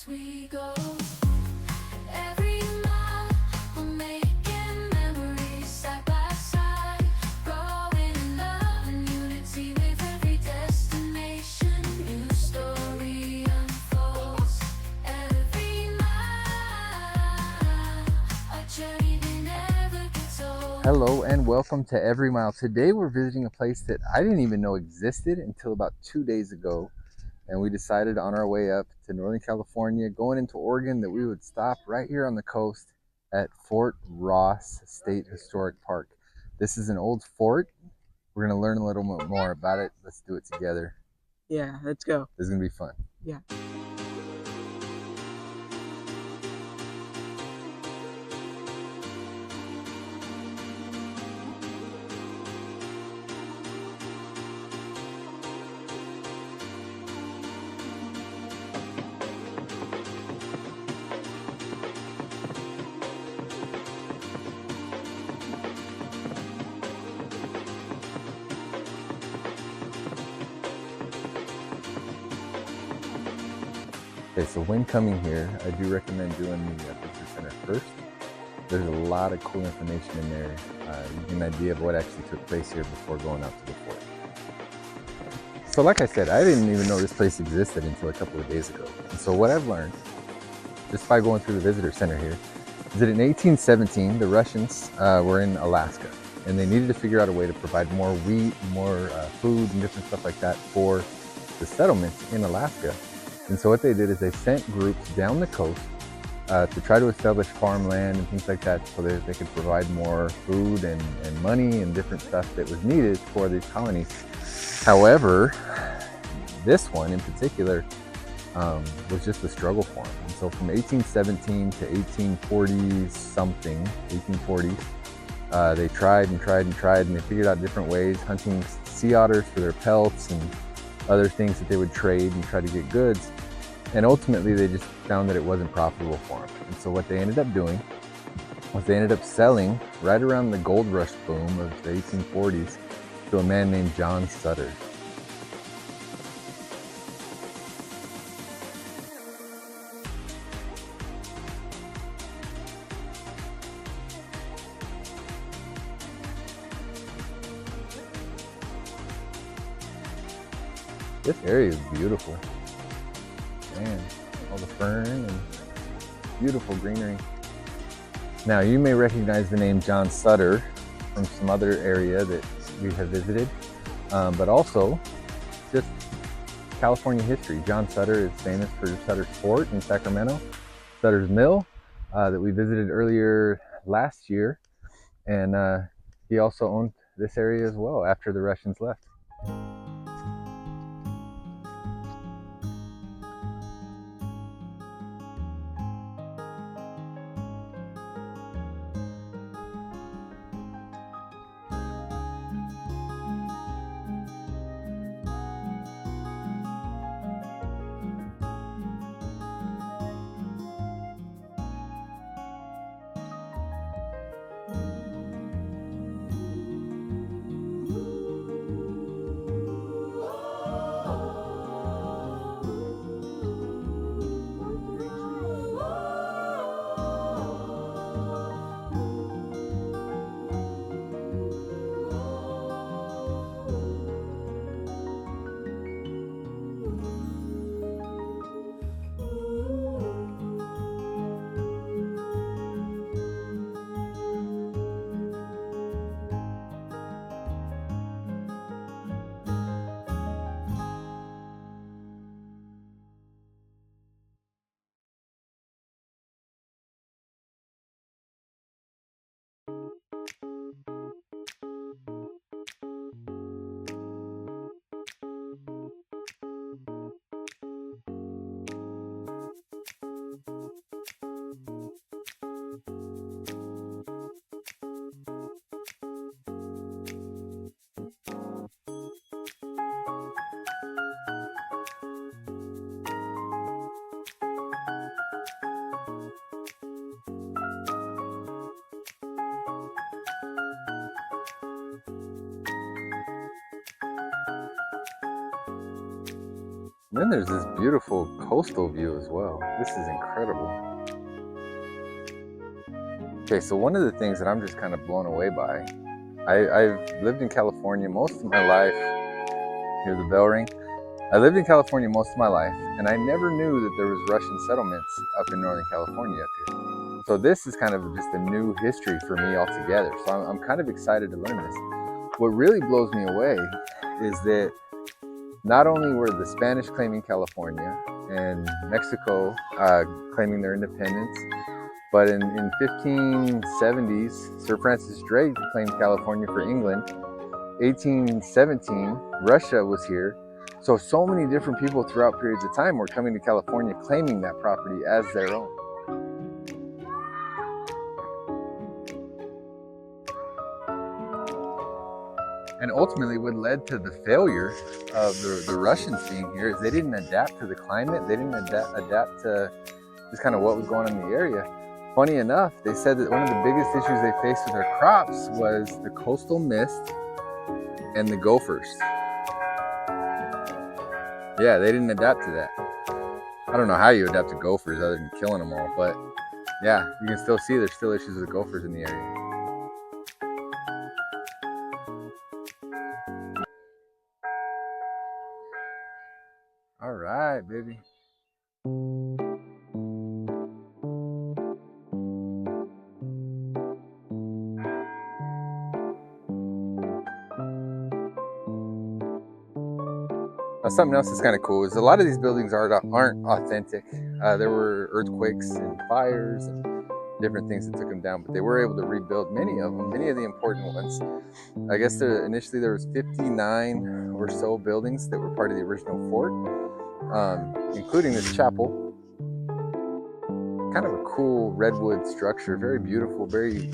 as we go. Every mile we're making memories side by side, growing in love and unity with every destination. New story unfolds every mile. A journey that never gets old. Hello and welcome to Every Mile. Today we're visiting a place that I didn't even know existed until about 2 days ago. And we decided on our way up to Northern California, going into Oregon, that we would stop right here on the coast at Fort Ross State Historic Park. This is an old fort. We're going to learn a little bit more about it. Let's do it together. Yeah, let's go. This is going to be fun. Yeah. Okay, so when coming here, I do recommend doing the visitor center first. There's a lot of cool information in there. You get an idea of what actually took place here before going out to the fort. So like I said, I didn't even know this place existed until a couple of days ago. And so what I've learned, just by going through the visitor center here, is that in 1817, the Russians were in Alaska. And they needed to figure out a way to provide more wheat, more food, and different stuff like that for the settlements in Alaska. And so what they did is they sent groups down the coast to try to establish farmland and things like that, so that they could provide more food and money and different stuff that was needed for these colonies. However, this one in particular was just a struggle for them. And so from 1817 to 1840 something, 1840s, they tried and they figured out different ways, hunting sea otters for their pelts and other things that they would trade and try to get goods. And ultimately they just found that it wasn't profitable for them. And so what they ended up doing was they ended up selling right around the gold rush boom of the 1840s to a man named John Sutter. This area is beautiful. Man, all the fern and beautiful greenery. Now, you may recognize the name John Sutter from some other area that we have visited, but also just California history. John Sutter is famous for Sutter's Fort in Sacramento, Sutter's Mill that we visited earlier last year, and he also owned this area as well after the Russians left. And then there's this beautiful coastal view as well. This is incredible. Okay, so one of the things that I'm just kind of blown away by, I've lived in California most of my life. Hear the bell ring? I lived in California most of my life, and I never knew that there was Russian settlements up in Northern California up here. So this is kind of just a new history for me altogether. So I'm kind of excited to learn this. What really blows me away is that not only were the Spanish claiming California and Mexico claiming their independence, but in 1570s, Sir Francis Drake claimed California for England. 1817, Russia was here. So many different people throughout periods of time were coming to California claiming that property as their own. And ultimately what led to the failure of the Russians being here is they didn't adapt to the climate. They didn't adapt to just kind of what was going on in the area. Funny enough, they said that one of the biggest issues they faced with their crops was the coastal mist and the gophers. Yeah, they didn't adapt to that. I don't know how you adapt to gophers other than killing them all, but yeah, you can still see there's still issues with gophers in the area. All right, baby. Something else that's kind of cool is a lot of these buildings aren't authentic. There were earthquakes and fires and different things that took them down, but they were able to rebuild many of them, many of the important ones. I guess initially there was 59 or so buildings that were part of the original fort, including this chapel. Kind of a cool redwood structure, very beautiful, very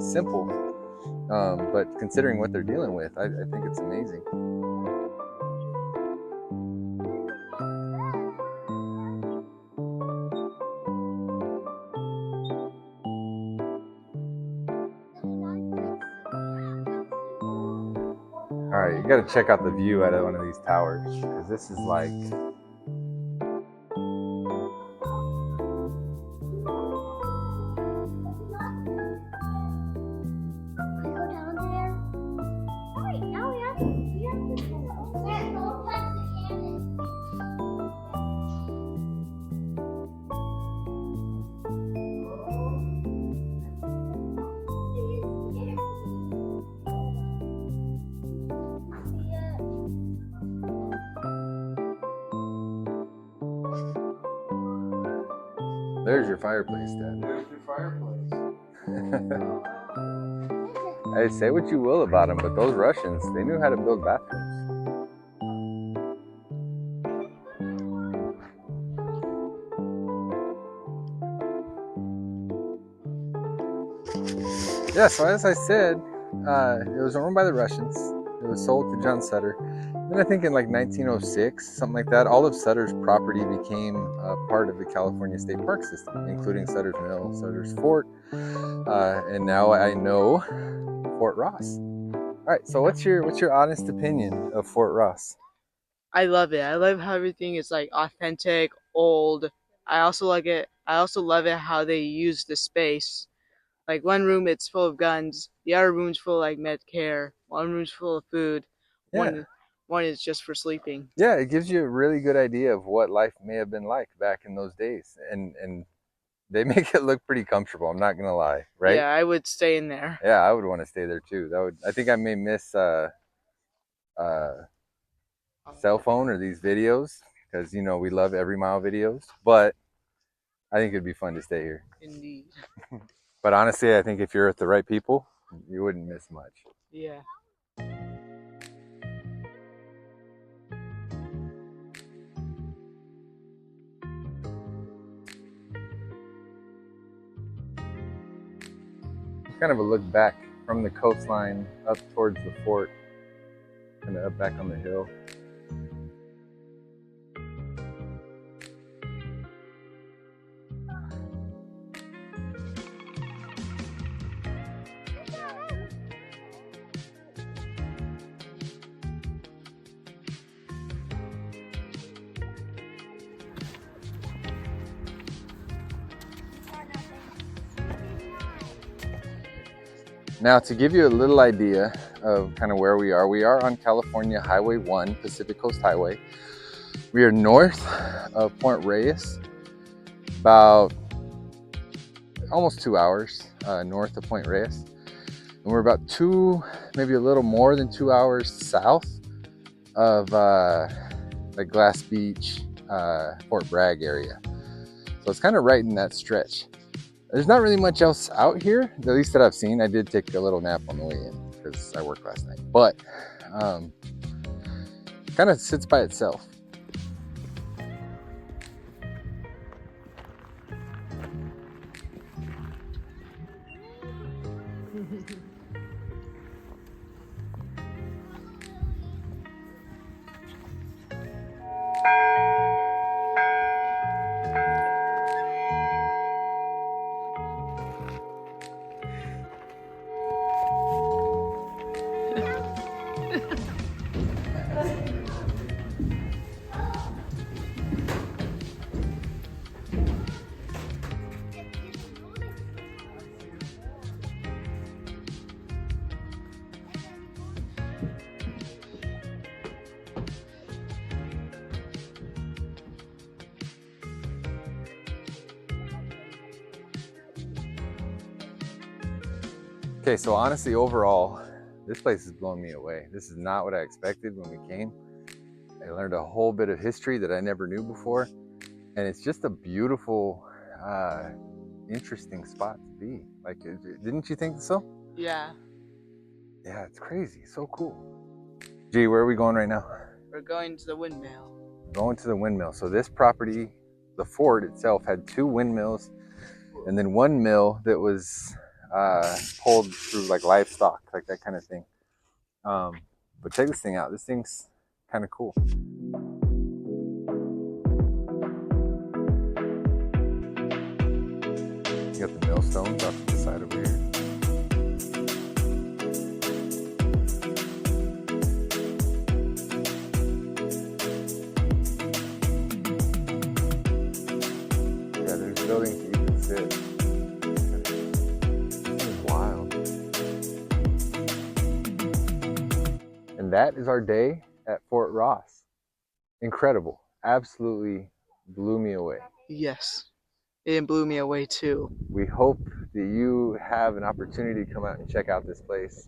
simple. But considering what they're dealing with, I think it's amazing. All right, you got to check out the view out of one of these towers, because this is like, there's your fireplace, Dad. There's your fireplace. Hey, say what you will about them, but those Russians, they knew how to build bathrooms. Yeah, so as I said, it was owned by the Russians. It was sold to John Sutter. Then I think in like 1906, something like that, all of Sutter's property became part of the California State Park system, including Sutter's Mill, Sutter's Fort, and now I know Fort Ross. All right, so what's your honest opinion of Fort Ross? I love it. I love how everything is like authentic, old. I also like it. I also love it how they use the space. Like one room it's full of guns, the other room's full of like med care, one room's full of food, Yeah. one is just for sleeping. Yeah, it gives you a really good idea of what life may have been like back in those days, and they make it look pretty comfortable. I'm not gonna lie, right? Yeah, I would stay in there. Yeah, I would want to stay there too. I think I may miss cell phone or these videos, because we love every mile videos, but I think it'd be fun to stay here. Indeed. But honestly, I think if you're with the right people, you wouldn't miss much. Yeah. Kind of a look back from the coastline up towards the fort, kind of up back on the hill. Now, to give you a little idea of kind of where we are on California Highway 1, Pacific Coast Highway. We are north of Point Reyes, about almost 2 hours north of Point Reyes. And we're about maybe a little more than 2 hours south of the Glass Beach, Fort Bragg area. So it's kind of right in that stretch. There's not really much else out here, at least that I've seen. I did take a little nap on the way in because I worked last night, but kind of sits by itself. Okay, so honestly, overall, this place is blowing me away. This is not what I expected when we came. I learned a whole bit of history that I never knew before, and it's just a beautiful, interesting spot to be. Like, didn't you think so? Yeah. Yeah, it's crazy, so cool. Gee, where are we going right now? We're going to the windmill. Going to the windmill. So this property, the fort itself, had 2 windmills, and then 1 mill that was pulled through like livestock, like that kind of thing. But check this thing out. This thing's kind of cool. You got the millstones off to the side over here. Yeah, there's buildings you can sit. This is wild. And that is our day at Fort Ross. Incredible. Absolutely blew me away. Yes. It blew me away too. We hope that you have an opportunity to come out and check out this place.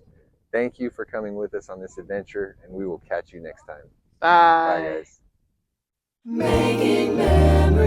Thank you for coming with us on this adventure, and we will catch you next time. Bye. Bye, guys. Making memories.